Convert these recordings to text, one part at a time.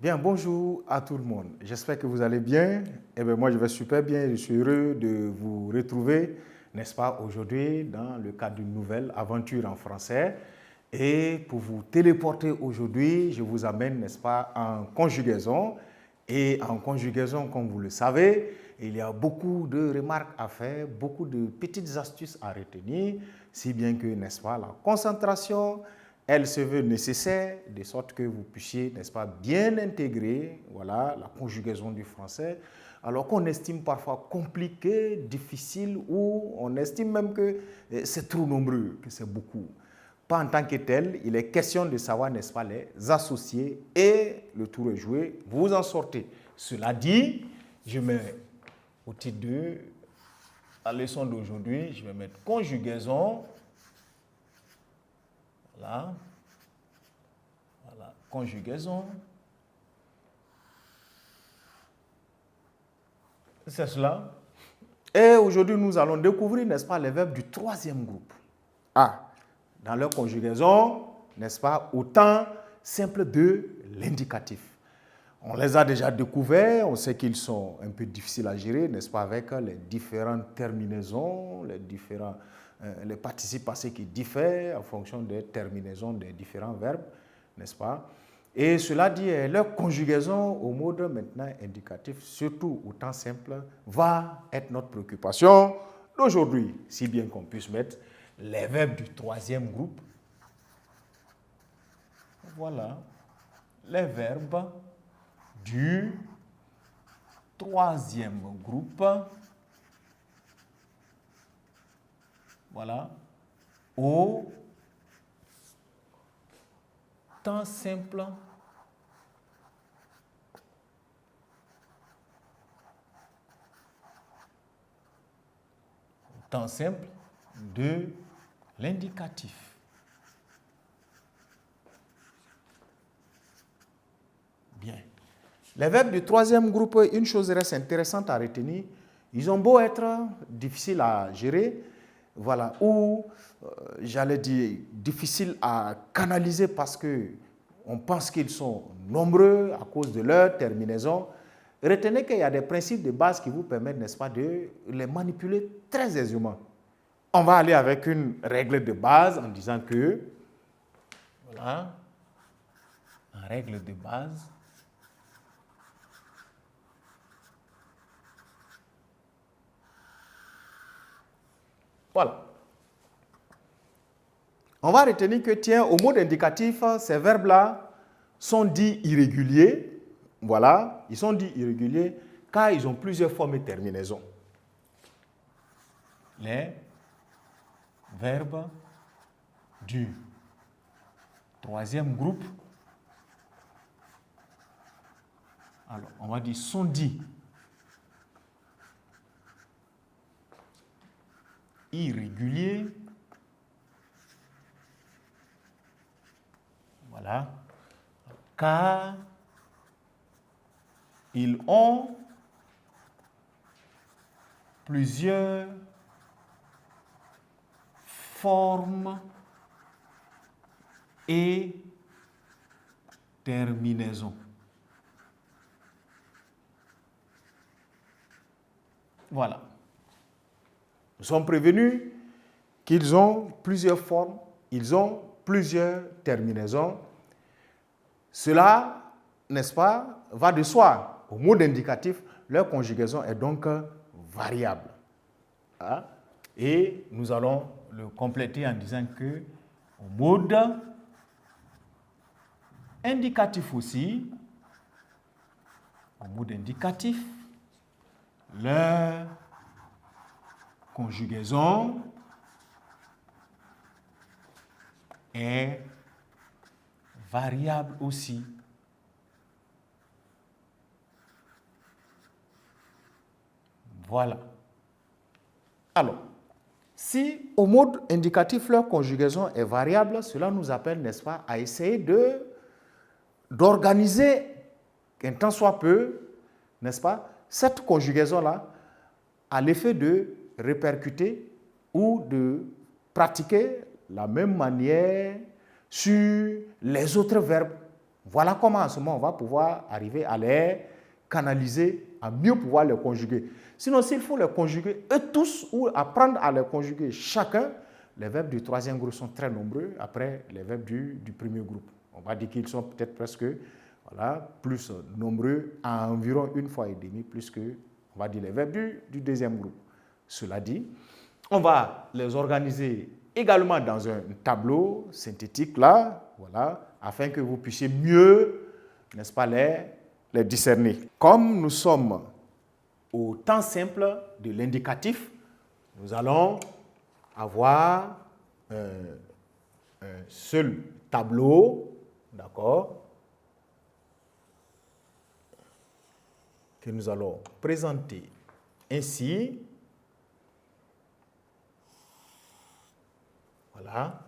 Bien, bonjour à tout le monde. J'espère que vous allez bien. Eh bien, moi, je vais super bien. Je suis heureux de vous retrouver, n'est-ce pas, aujourd'hui, dans le cadre d'une nouvelle aventure en français. Et pour vous téléporter aujourd'hui, je vous amène, n'est-ce pas, en conjugaison. Et en conjugaison, comme vous le savez, il y a beaucoup de remarques à faire, beaucoup de petites astuces à retenir, si bien que, n'est-ce pas, la concentration, elle se veut nécessaire, de sorte que vous puissiez, n'est-ce pas, bien intégrer, voilà, la conjugaison du français, alors qu'on estime parfois compliqué, difficile, ou on estime même que c'est trop nombreux, que c'est beaucoup. Pas en tant que tel, il est question de savoir, n'est-ce pas, les associer et le tour est joué, vous en sortez. Cela dit, je mets au titre de la leçon d'aujourd'hui, je vais mettre conjugaison. Voilà. Voilà. Conjugaison. C'est cela. Et aujourd'hui, nous allons découvrir, n'est-ce pas, les verbes du troisième groupe. Dans leur conjugaison, n'est-ce pas, au temps simple de l'indicatif. On les a déjà découverts, on sait qu'ils sont un peu difficiles à gérer, n'est-ce pas, avec les différentes terminaisons, les participes passés qui diffèrent en fonction des terminaisons des différents verbes, n'est-ce pas? Et cela dit, leur conjugaison au mode maintenant indicatif, surtout au temps simple, va être notre préoccupation d'aujourd'hui, si bien qu'on puisse mettre les verbes du troisième groupe. Voilà, les verbes du troisième groupe, voilà, au temps simple de l'indicatif. Bien. Les verbes du troisième groupe, une chose reste intéressante à retenir, ils ont beau être difficiles à gérer, voilà, ou j'allais dire difficiles à canaliser parce qu'on pense qu'ils sont nombreux à cause de leur terminaison. Retenez qu'il y a des principes de base qui vous permettent, n'est-ce pas, de les manipuler très aisément. On va aller avec une règle de base en disant que, voilà, en règle de base, voilà. On va retenir que, tiens, au mode indicatif, ces verbes-là sont dits irréguliers. Voilà, ils sont dits irréguliers car ils ont plusieurs formes et terminaisons. Les verbes du troisième groupe, alors on va dire sont dits irréguliers. Voilà, car ils ont plusieurs formes et terminaisons. Voilà. Nous sommes prévenus qu'ils ont plusieurs formes, ils ont plusieurs terminaisons. Cela, n'est-ce pas, va de soi. Au mode indicatif, leur conjugaison est donc variable. Et nous allons le compléter en disant que au mode indicatif aussi, au mode indicatif, leur conjugaison est variable aussi. Voilà. Alors, si au mode indicatif, leur conjugaison est variable, cela nous appelle, n'est-ce pas, à essayer d'organiser, un tant soit peu, n'est-ce pas, cette conjugaison-là a l'effet de répercuter ou de pratiquer la même manière sur les autres verbes Voilà comment en ce moment on va pouvoir arriver à les canaliser, à mieux pouvoir les conjuguer. Sinon, s'il faut les conjuguer eux tous ou apprendre à les conjuguer chacun, les verbes du troisième groupe sont très nombreux après les verbes du premier groupe. On va dire qu'ils sont peut-être presque plus nombreux à environ une fois et demie plus que, on va dire, les verbes du deuxième groupe. Cela dit, on va les organiser également dans un tableau synthétique là, afin que vous puissiez mieux, n'est-ce pas, les discerner. Comme nous sommes au temps simple de l'indicatif, nous allons avoir un seul tableau, d'accord, que nous allons présenter ainsi. Voilà.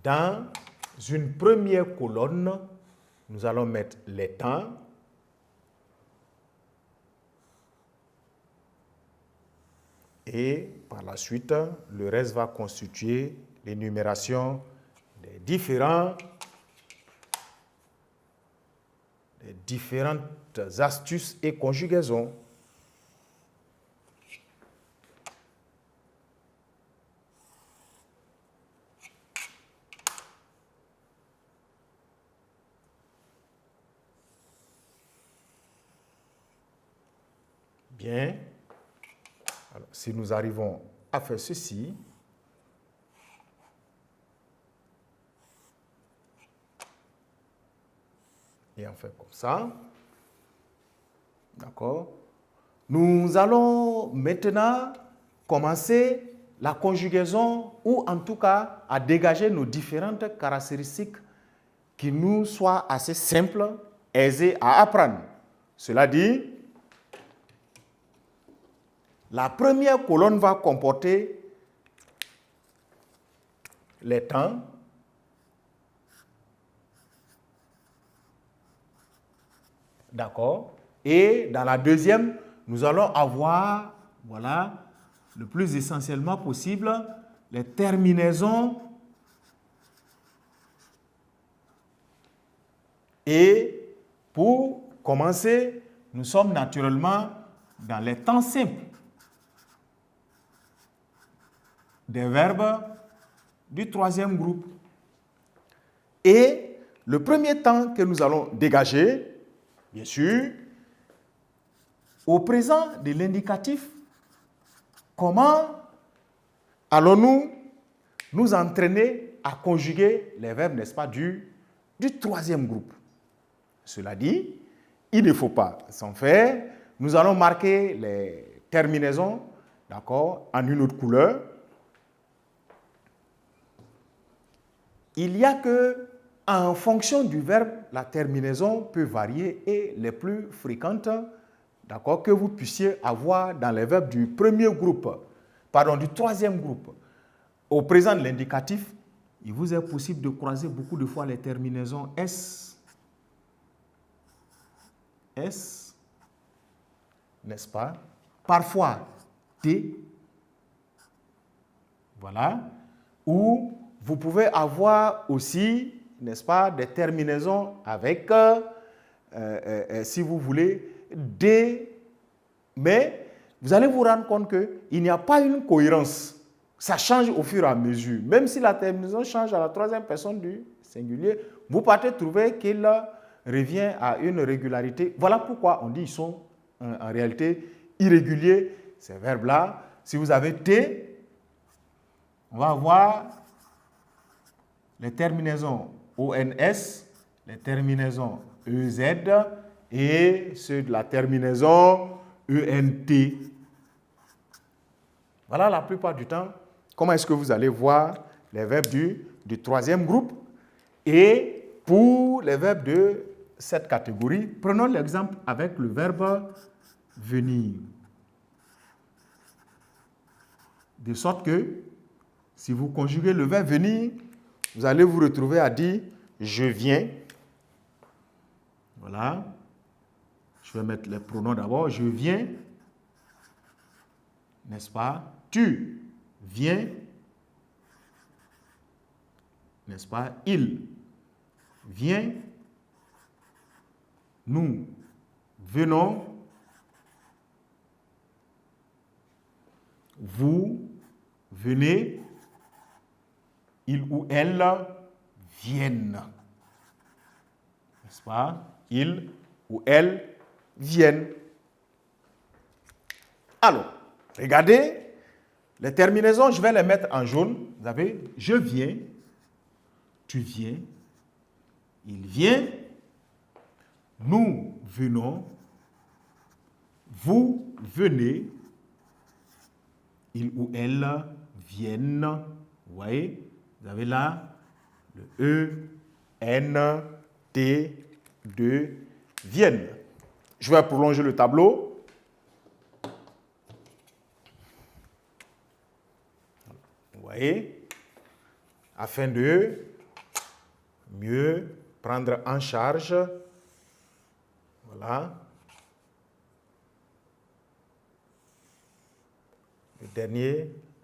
Dans une première colonne, nous allons mettre les temps. Et par la suite, le reste va constituer l'énumération des différentes astuces et conjugaisons. Bien. Alors, si nous arrivons à faire ceci, et on fait comme ça, d'accord, nous allons maintenant commencer la conjugaison ou en tout cas à dégager nos différentes caractéristiques qui nous soient assez simples, aisées à apprendre. Cela dit, la première colonne va comporter les temps, d'accord, et dans la deuxième, nous allons avoir, le plus essentiellement possible, les terminaisons et pour commencer, nous sommes naturellement dans les temps simples des verbes du troisième groupe. Et le premier temps que nous allons dégager, bien sûr, au présent de l'indicatif, comment allons-nous nous entraîner à conjuguer les verbes, n'est-ce pas, du troisième groupe? Cela dit, il ne faut pas s'en faire. Nous allons marquer les terminaisons, d'accord, en une autre couleur. Il y a que, en fonction du verbe, la terminaison peut varier et les plus fréquentes, d'accord, que vous puissiez avoir dans les verbes du premier groupe, du troisième groupe. Au présent de l'indicatif, il vous est possible de croiser beaucoup de fois les terminaisons S, n'est-ce pas? Parfois T, ou vous pouvez avoir aussi, n'est-ce pas, des terminaisons avec, si vous voulez, D, mais vous allez vous rendre compte qu'il n'y a pas une cohérence. Ça change au fur et à mesure. Même si la terminaison change à la troisième personne du singulier, vous partez trouver qu'il revient à une régularité. Voilà pourquoi on dit qu'ils sont en réalité irréguliers, ces verbes-là. Si vous avez T, on va avoir les terminaisons ONS, les terminaisons EZ et ceux de la terminaison ENT. Voilà la plupart du temps comment est-ce que vous allez voir les verbes du troisième groupe. Et pour les verbes de cette catégorie, prenons l'exemple avec le verbe venir. De sorte que, si vous conjuguez le verbe venir, vous allez vous retrouver à dire « je viens ». Voilà. Je vais mettre les pronoms d'abord. Je viens, n'est-ce pas? Tu viens, n'est-ce pas? Il vient, Nous venons. Vous venez. Il ou elle viennent. N'est-ce pas? Il ou elle viennent. Alors, regardez, les terminaisons, je vais les mettre en jaune. Vous avez, je viens, tu viens, il vient, nous venons, vous venez, il ou elle viennent. Vous voyez, vous avez là le E, N, T, 2, viennent. Je vais prolonger le tableau. Vous voyez, afin de mieux prendre en charge, voilà,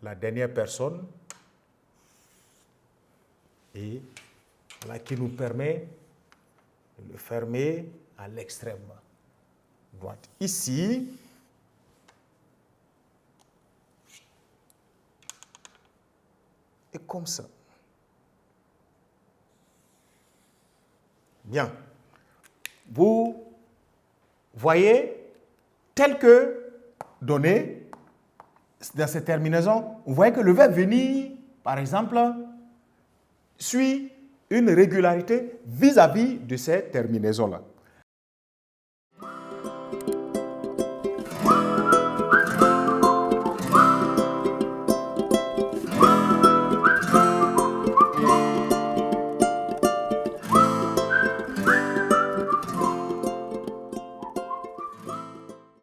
la dernière personne, et voilà, qui nous permet de le fermer à l'extrême droite. Ici, et comme ça. Bien. Vous voyez, tel que donné dans ces terminaisons, vous voyez que le verbe venir, par exemple, suit une régularité vis-à-vis de ces terminaisons-là.